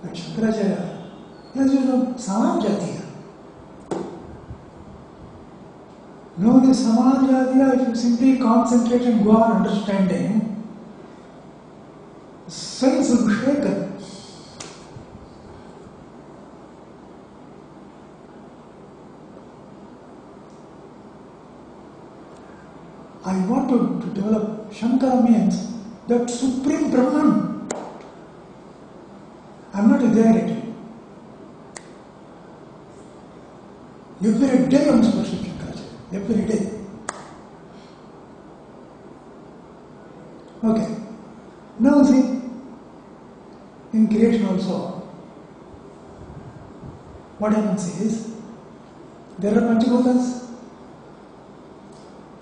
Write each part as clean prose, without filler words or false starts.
But Shankaracharya, yes, you know, Samam Jatiya. No, the Samam Jatiya, if you simply concentrate and go on understanding, science will be shaken. I want to develop Shankara means that supreme Brahman. I am not exaggerating. Every day I must worship Shankaracharya. Every day. Okay. Now see, in creation also, what happens is, there are Panchbhutas,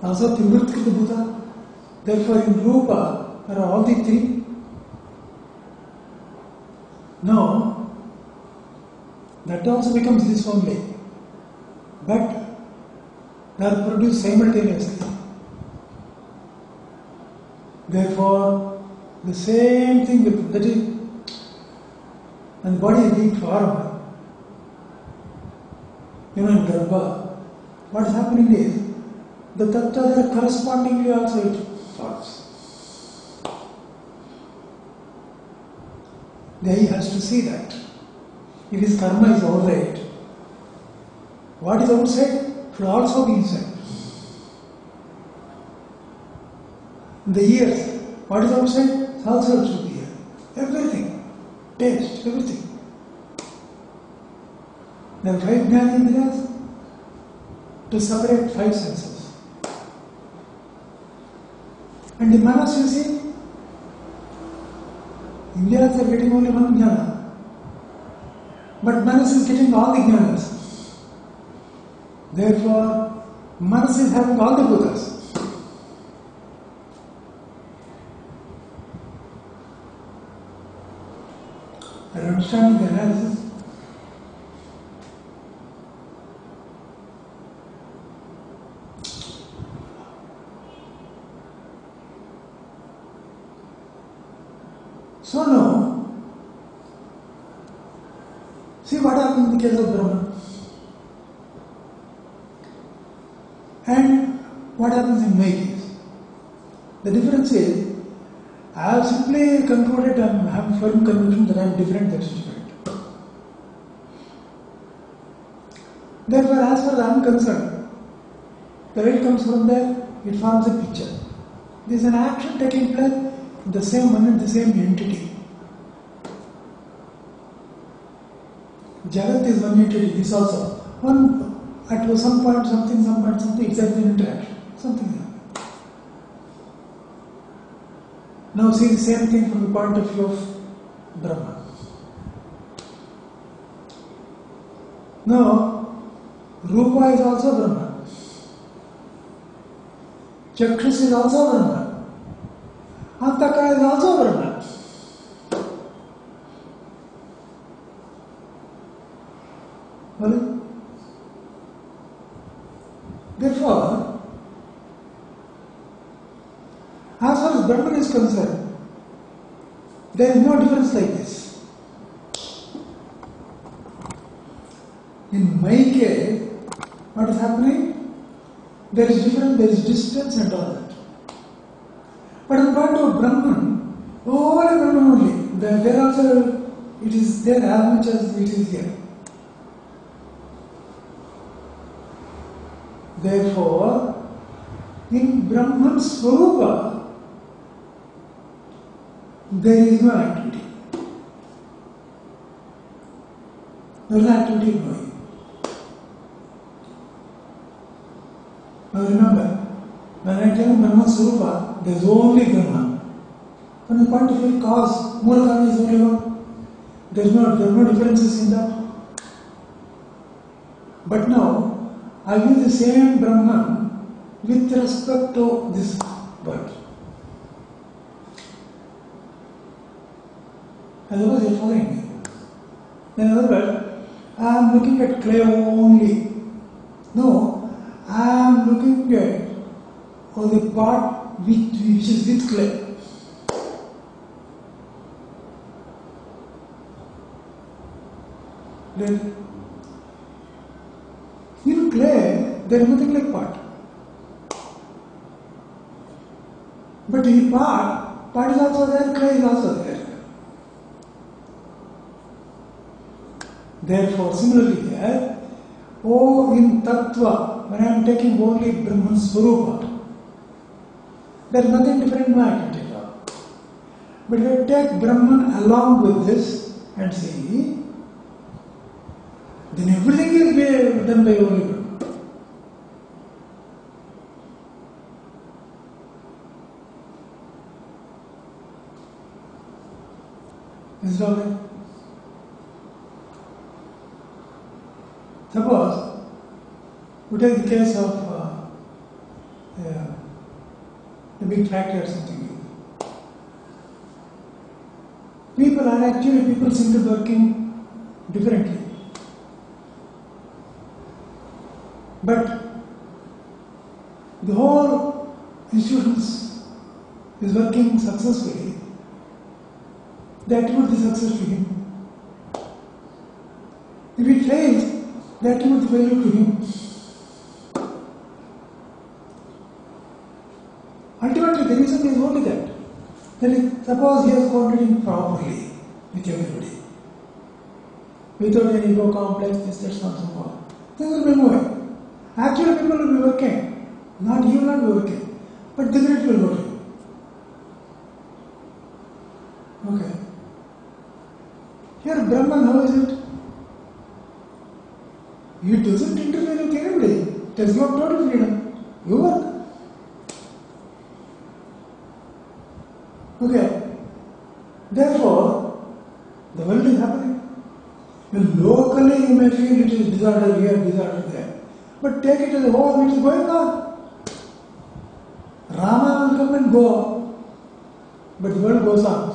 also Trivritkita Bhuta. Therefore in Rupa, there are all the three. Now, that also becomes this only. But they are produced simultaneously. Therefore, the same thing with that is, and the body is being formed. You know, in Garbha, what is happening is, the tattva there correspondingly also it falls. Then he has to see that. If his karma is alright, what is outside should also be inside. The ears, what is outside also should be here. Everything, taste, everything. There are 5 Jnanendriyas to separate 5 senses. And the manas, you see, Indians are getting only one jnana, but manas is getting all the jnanas. Therefore, manas is having all the bhutas. Are you understanding the analysis? So now, see what happens in the case of Brahman. And what happens in my case. The difference is, I have simply concluded and have firm conviction that I am different, that is different. Therefore, as far as I am concerned, the light comes from there, it forms a picture. There is an action taking place. The same one and the same entity. Jagat is one entity, this also. One, at some point something, exactly an interaction. Something happened. Now see the same thing from the point of view of Brahma. Now, Rupa is also Brahma. Chakshus is also Brahma. Antaka is also Brahman. Well, therefore, as far as Brahman is concerned, there is no difference like this. In my case, what is happening? There is difference, there is distance and all that. But in point of Brahman, only Brahman only. There also, it is there as much as it is here. Therefore, in Brahman's Swarupa, there is no activity. There is activity in knowing. Now remember, when I tell Brahman's Swarupa, there is only Brahman. From the point of view of cause, Mula is only one. There are no differences in that. But now, I give the same Brahman with respect to this bird. Otherwise, you are following me. In other words, I am looking at clay only. No, I am looking at the part which is with clay. Clear? In clay, there is nothing like pot. But in pot is also there, clay is also there. Therefore, similarly here, in Tattva, when I am taking only Brahman Swarupa, there is nothing different in my activity. But if I take Brahman along with this and see, then everything is done by only Brahman. Is it all right? Suppose we take the case of a big factory or something. People seem to be working differently. But the whole institutions is working successfully. They attribute the success to him. If it fails, they attribute the failure to him. Ultimately, the reason is only that. Suppose he has coordinated properly with everybody, without any ego complex, this, that, so on, so forth. Things will be moving. Actually, people will be working. He will not be working. But the great will be working. Okay. Here, Brahman, how is it? He doesn't interfere with anybody. It has got total freedom. You work. Okay. Therefore, the world is happening. Locally you may feel it is disorder here, disorder there. But take it as a whole, it is going on. Rama will come and go, but the world goes on.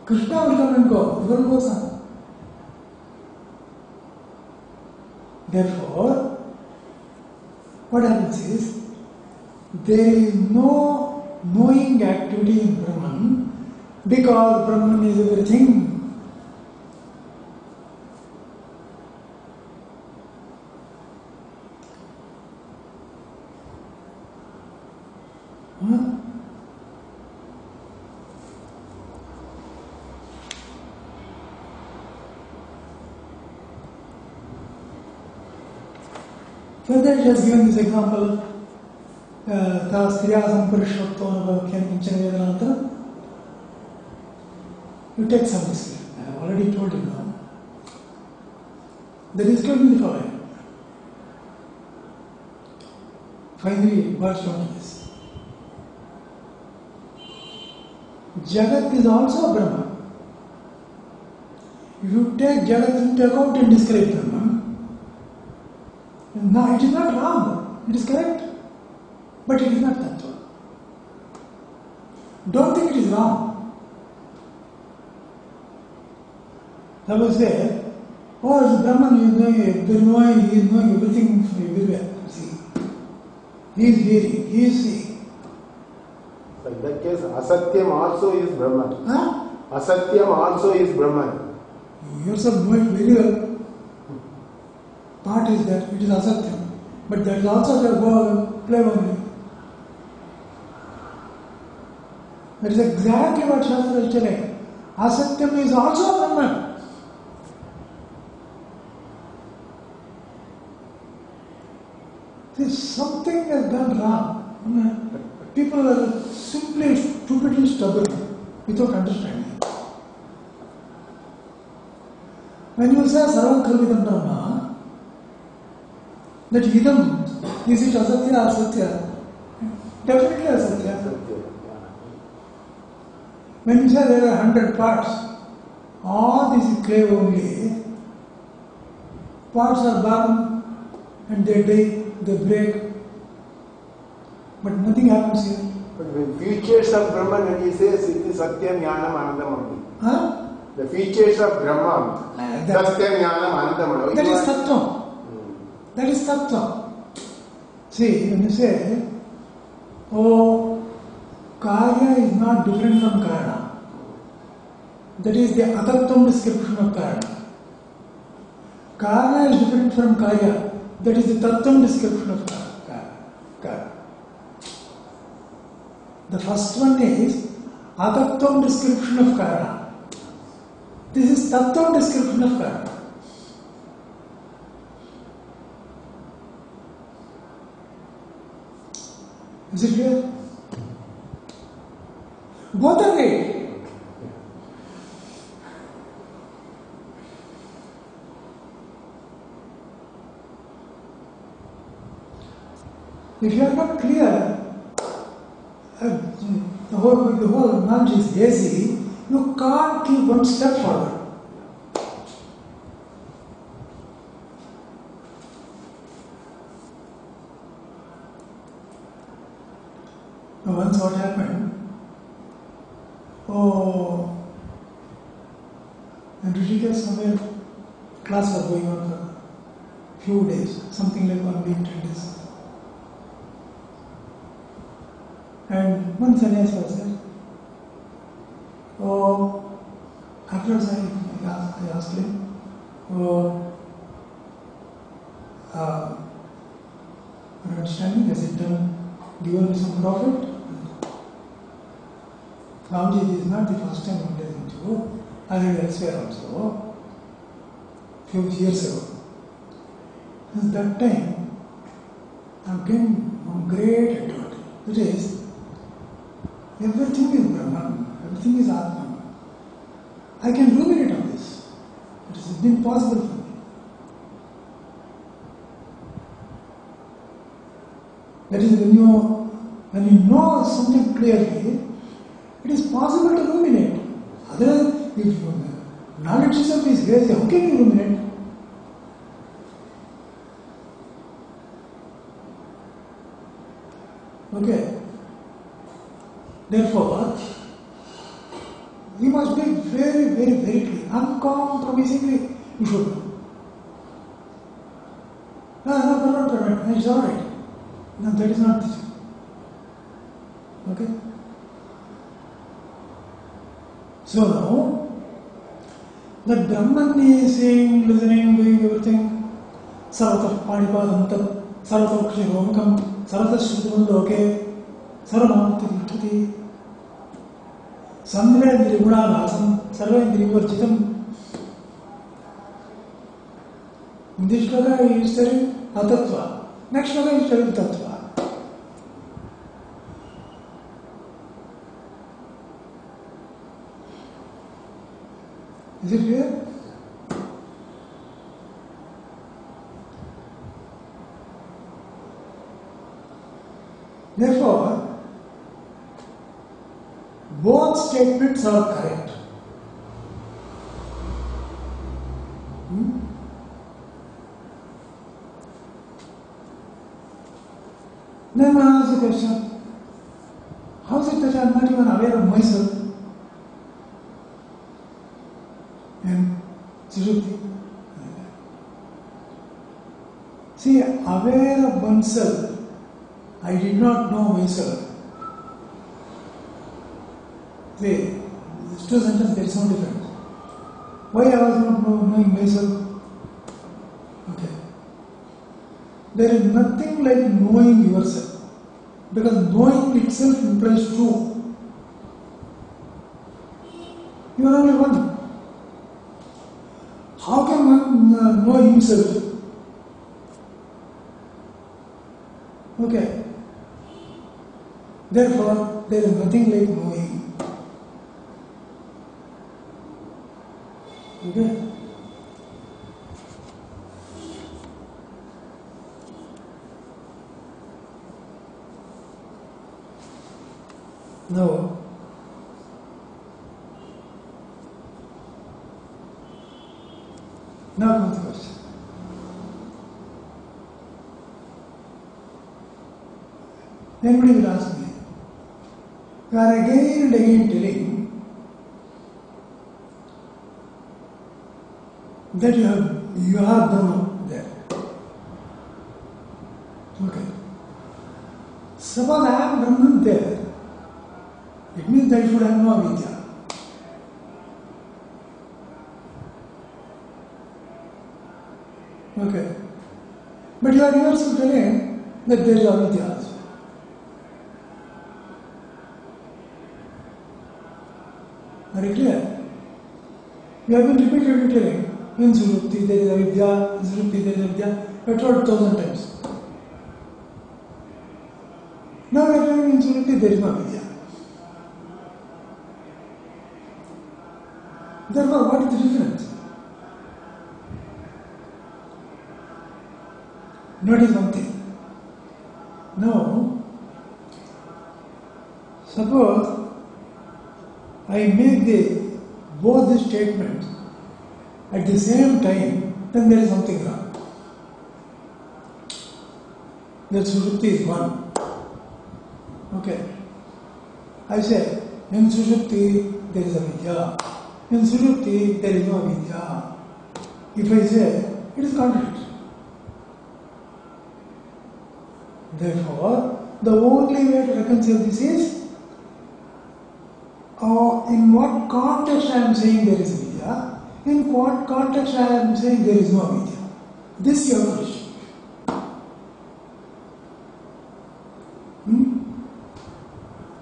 Krishna will come and go, the world goes on. Therefore, what happens is, there is no knowing activity in Brahman because Brahman is everything. Further, he has given this example. You take some this. I have already told you now. There is going to be the following. Finally, verse 20 is Jagat is also Brahman. If you take Jagat into account and describe Brahman, no, it is not wrong. It is correct. But it is not Tattva. Don't think it is wrong. I will say, it's Brahman, he is knowing everything from everywhere. See, he is hearing, he is seeing. So in that case, Asatyam also is Brahman. Huh? Asatyam also is Brahman. You yourself know it very well. Part is that it is Asatyam. But that is also the play only. That is exactly what Shastra is telling. Asatyam is also Brahman. See, something has gone wrong. People are simply stupidly stubborn without understanding. When you say Sarvam Kalvidam Brahma, that Idam, is it Asatya or Satya? Definitely Asatya. When you say there are 100 parts, all this is clay only. Parts are born and they die, they break. But nothing happens here. But the features of Brahman, when he says it is Satyam Jnanam Anandam only. Huh? The features of Brahman, Satyam Jnanam Anandam only. That is Tattva. That is Tattva. See, when you say, Karya is not different from Karana. That is the Atatvam description of Karana. Karana is different from Karya. That is the Tattvam description of Karana. The first one is Atatvam description of Karana. This is Tattvam description of Karana. Is it clear? Both are right. If you are not clear, the whole knowledge is hazy, you can't keep one step forward. Now once what happened, in Rishikesh somewhere class was going on for a few days, something like 1 week, 10 days. And one sannyasi was there. Afterwards I asked him, understanding, has it given you some profit? Swamiji, this is not the first time I'm telling you. I heard elsewhere also, few years ago. At that time, I came one great advantage. That is, everything is Brahman, everything is Atman. I can ruminate on this. It has been possible for me. That is, when you know something clearly, it is possible to ruminate. Otherwise, if knowledge itself is hazy, how can you ruminate? Okay. Therefore, you must be very, very, very clear. Uncompromisingly, you should know. No, it's alright. No, that is not the thing. Okay? So now, that Brahman is saying, listening, doing everything, Sarvatah Panipadantam, Sarvatah Kshiromakam, Sarvatah Shrutamandloke, Sarvamamati Vittati, Samdhira Gunabhasam, Sarvendri Varjitam. In this shloka he is telling Atatva. Next shloka he is telling Tattva. Is it clear? Therefore, both statements are correct. Then I ask the question, how is it that I am not even aware of myself? And Sushupti. See, aware of oneself, I did not know myself. See, these two sentences, there is no difference. Why I was not knowing myself? Okay. There is nothing like knowing yourself, because knowing itself implies two. You are only one. How can one know himself? Okay. Therefore, there is nothing like knowing. Okay? Now, comes the question. Anybody will ask me, you are again and again telling that you are Brahman there. Okay. Suppose I am Brahman there, it means that I should have no avidya. Okay. But you are yourself telling that there is avidya also. Are you clear? You have been repeatedly telling, in Surupti there is avidya, in Surupti there is avidya. You have told 1,000 times. Now you are telling in Surupti there is no avidya. Therefore, what is the difference? Notice one thing. Now, suppose I make both the statements at the same time, then there is something wrong. That Sushupti is one. Okay. I say, in Sushupti there is avidya. In Sushupti there is no avidya. If I say, it is contradiction. Therefore, the only way to reconcile this is, in what context I am saying there is avidya, in what context I am saying there is no avidya. This you have to distinguish.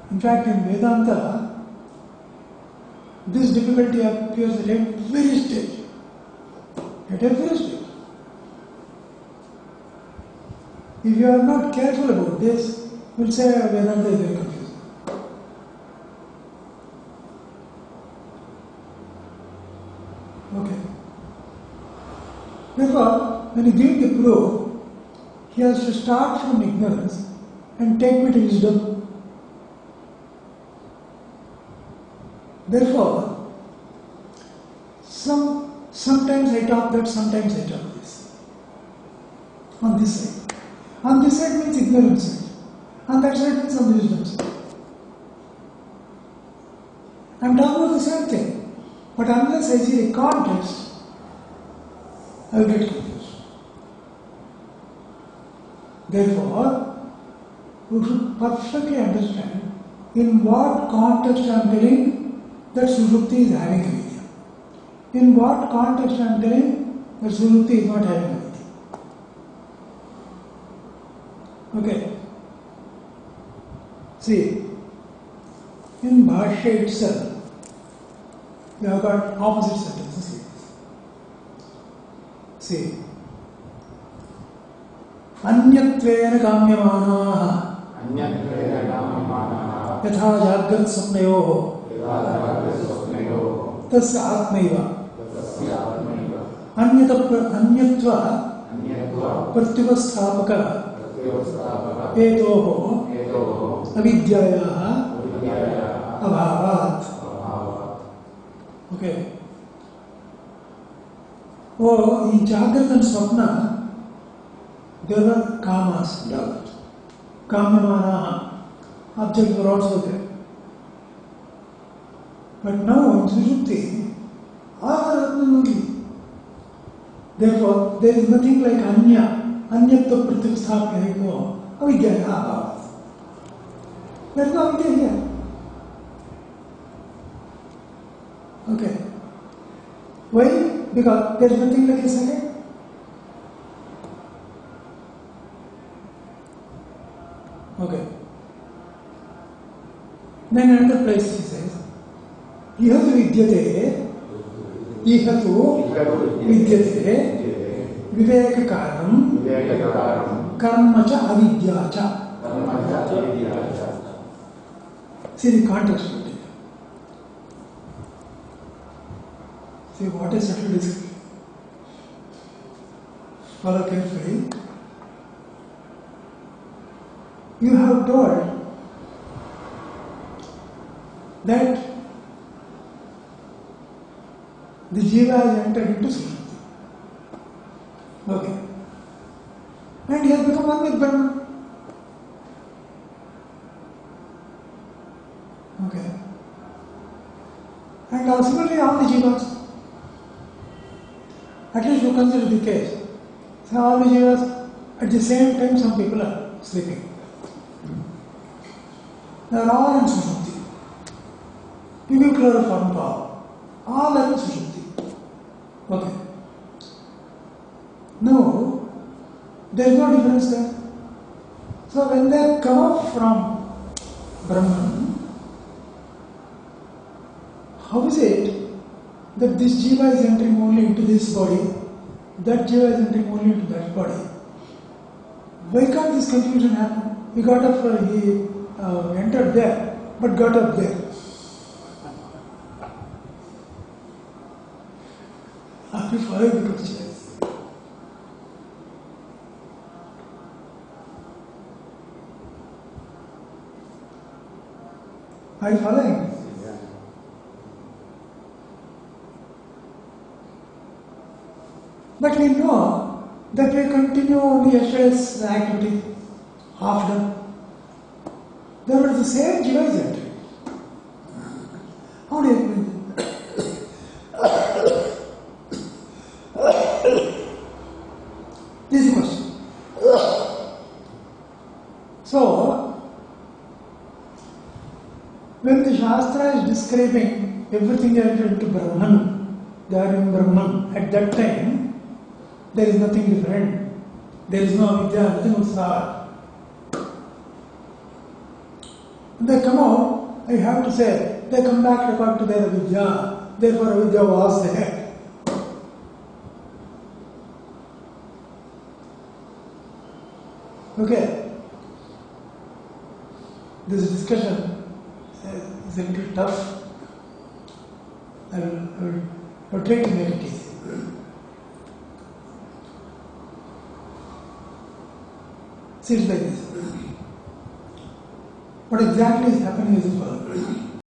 In fact, in Vedanta, this difficulty appears at every stage. At every stage. If you are not careful about this, you will say Vedanta is very confusing. Okay. Therefore, when he gives the proof, he has to start from ignorance and take me to wisdom. Therefore, sometimes I talk that, sometimes I talk this. On this side. On this side means ignorance side. On that side means on the wisdom side. I am talking about the same thing. But unless I see the context, I will get confused. Therefore, you should perfectly understand in what context I am telling that Sushupti is having avidya. In what context I am telling that Sushupti is not having avidya. Okay. See, in Bhashya itself, you have got opposite sentences. See, Anyatvena kamyamanaha yatha jagrat sapnayoho tasya atmaiva anyatva pratyupasthapaka Etoho avidyayaha abhavat. Okay. Oh, in Jagrat and Swapna, there were kamas developed. Kamyamanaha. Objects were also there. But now in Sushupti, all are only. Therefore, there is nothing like Anya. Anyatva pratyupasthapya ego avidyayaha abhavat. There is no avidya here. Okay. Why? Because there is nothing like a second. Okay. Then another place he says, Ihatu vidyate, Ihatu vidyate, Viveka karanam, karma cha avidya cha. See the context of it. See what a subtle discipline. Follow carefully. You have told that the jiva has entered into Sushupti. Okay. And he has become one with Brahman. Okay. And ultimately all the jivas. At least you consider the case. So all the jivas, at the same time some people are sleeping. They are all in Sushupti. You give chloroform to all. All are in Sushupti. Okay. No, there is no difference there. So when they come up from Brahman, how is it that this jiva is entering only into this body, that jiva is entering only into that body? Why can't this confusion happen? He entered there, but got up there. Are you following the question? Are you following? Yeah. But we know that we continue only yesterday's activity, half done. There was the same jiva is entering. How do you explain that? This is the question. So, when the Shastra is describing everything related to Brahman, they are in Brahman, at that time, there is nothing different. There is no avidya, nothing will start. When they come out, I have to say, they come back to their avidya, therefore avidya was there. Okay. This discussion is a little tough. I will try to make it easy. See, it's like this. What exactly is happening is